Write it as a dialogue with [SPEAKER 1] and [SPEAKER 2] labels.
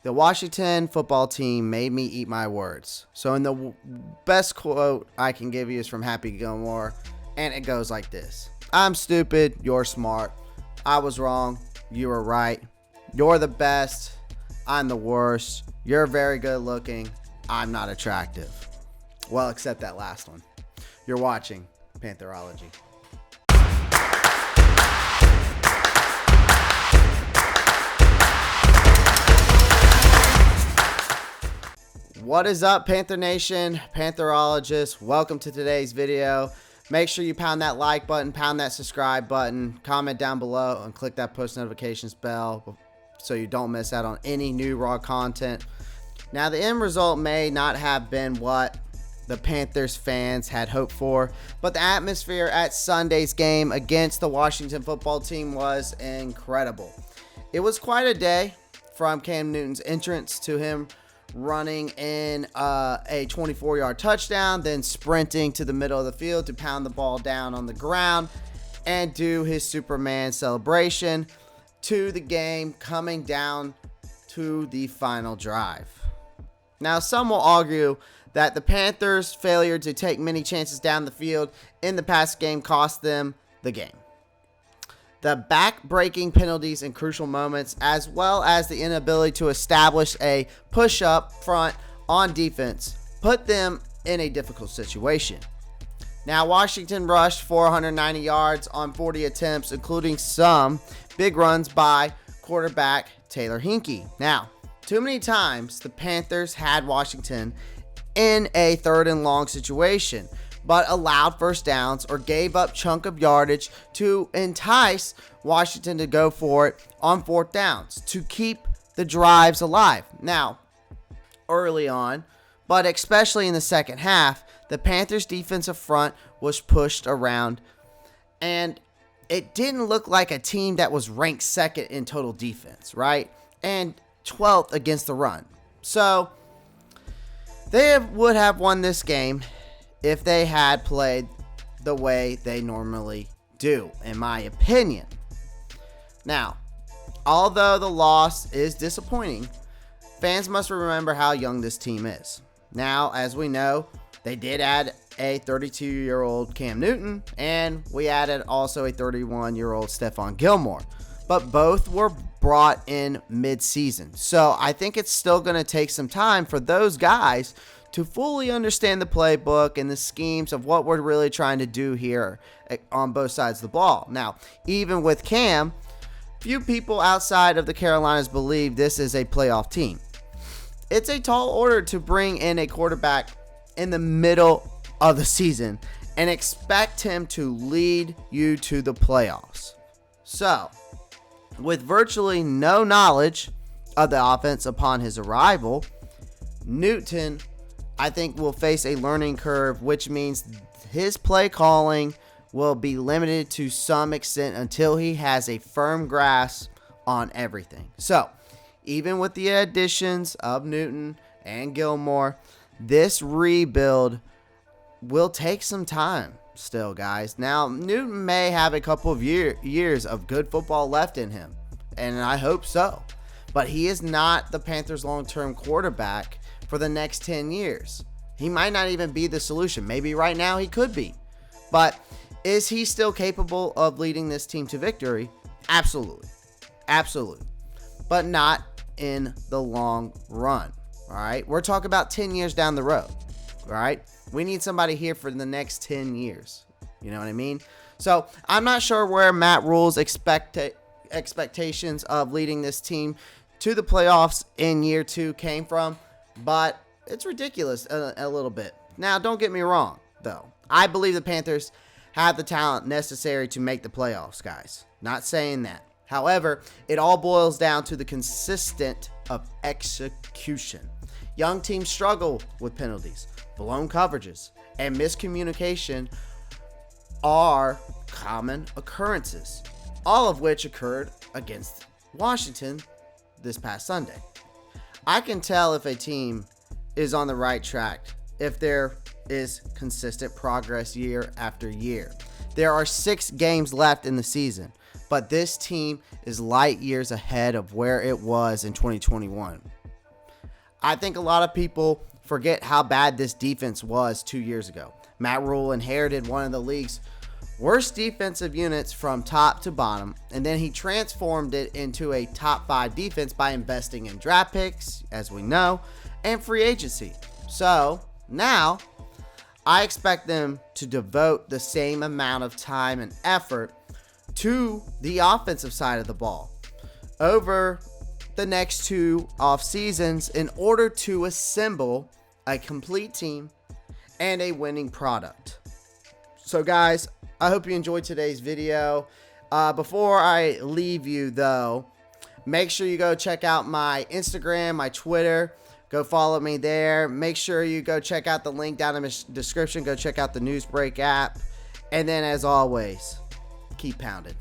[SPEAKER 1] The Washington football team made me eat my words. So in the best quote I can give you is from Happy Gilmore, and it goes like this. I'm stupid, you're smart. I was wrong, you were right. You're the best, I'm the worst. You're very good looking, I'm not attractive. Well, except that last one. You're watching Pantherology. What is up, Panther Nation, Pantherologists? Welcome to today's video. Make sure you pound that like button, pound that subscribe button, comment down below, and click that post notifications bell so you don't miss out on any new raw content. Now, the end result may not have been what the Panthers fans had hoped for, but the atmosphere at Sunday's game against the Washington football team was incredible. It was quite a day from Cam Newton's entrance to him running in a 24-yard touchdown, then sprinting to the middle of the field to pound the ball down on the ground and do his Superman celebration, to the game coming down to the final drive. Now, some will argue that the Panthers' failure to take many chances down the field in the past game cost them the game. The back-breaking penalties in crucial moments, as well as the inability to establish a push-up front on defense, put them in a difficult situation. Now, Washington rushed 490 yards on 40 attempts, including some big runs by quarterback Taylor Hinkie. Now, too many times the Panthers had Washington in a third and long situation, but allowed first downs or gave up chunk of yardage to entice Washington to go for it on fourth downs to keep the drives alive. Now, early on, but especially in the second half, the Panthers' defensive front was pushed around, and it didn't look like a team that was ranked second in total defense, right? And 12th against the run. So they would have won this game if they had played the way they normally do, in my opinion. Now, although the loss is disappointing, fans must remember how young this team is. Now, as we know, they did add a 32-year-old Cam Newton, and we added also a 31-year-old Stephon Gilmore. But both were brought in mid-season. So I think it's still going to take some time for those guys to fully understand the playbook and the schemes of what we're really trying to do here on both sides of the ball. Now, even with Cam, few people outside of the Carolinas believe this is a playoff team. It's a tall order to bring in a quarterback in the middle of the season and expect him to lead you to the playoffs. So, with virtually no knowledge of the offense upon his arrival, Newton, I think, will face a learning curve, which means his play calling will be limited to some extent until he has a firm grasp on everything. So, even with the additions of Newton and Gilmore, this rebuild will take some time still, guys. Now, Newton may have a couple of years of good football left in him, and I hope so. But he is not the Panthers' long-term quarterback for the next 10 years. He might not even be the solution. Maybe right now he could be. But is he still capable of leading this team to victory? Absolutely. Absolutely. But not in the long run. All right? We're talking about 10 years down the road. All right? We need somebody here for the next 10 years. You know what I mean? So I'm not sure where Matt Rule's expectations of leading this team to the playoffs in year 2 came from, but it's ridiculous a little bit. Now, don't get me wrong, though. I believe the Panthers have the talent necessary to make the playoffs, guys. Not saying that. However, it all boils down to the consistent of execution. Young teams struggle with penalties, blown coverages, and miscommunication are common occurrences, all of which occurred against Washington this past Sunday. I can tell if a team is on the right track if there is consistent progress year after year. There are 6 games left in the season, but this team is light years ahead of where it was in 2021. I think a lot of people forget how bad this defense was 2 years ago. Matt Rule inherited one of the league's worst defensive units from top to bottom, and then he transformed it into a top 5 defense by investing in draft picks, as we know, and free agency. So now I expect them to devote the same amount of time and effort to the offensive side of the ball over the next 2 off seasons in order to assemble a complete team and a winning product. So guys, I hope you enjoyed today's video. Before I leave you though, make sure you go check out my Instagram, my Twitter. Go follow me there. Make sure you go check out the link down in the description. Go check out the Newsbreak app. And then as always, keep pounding.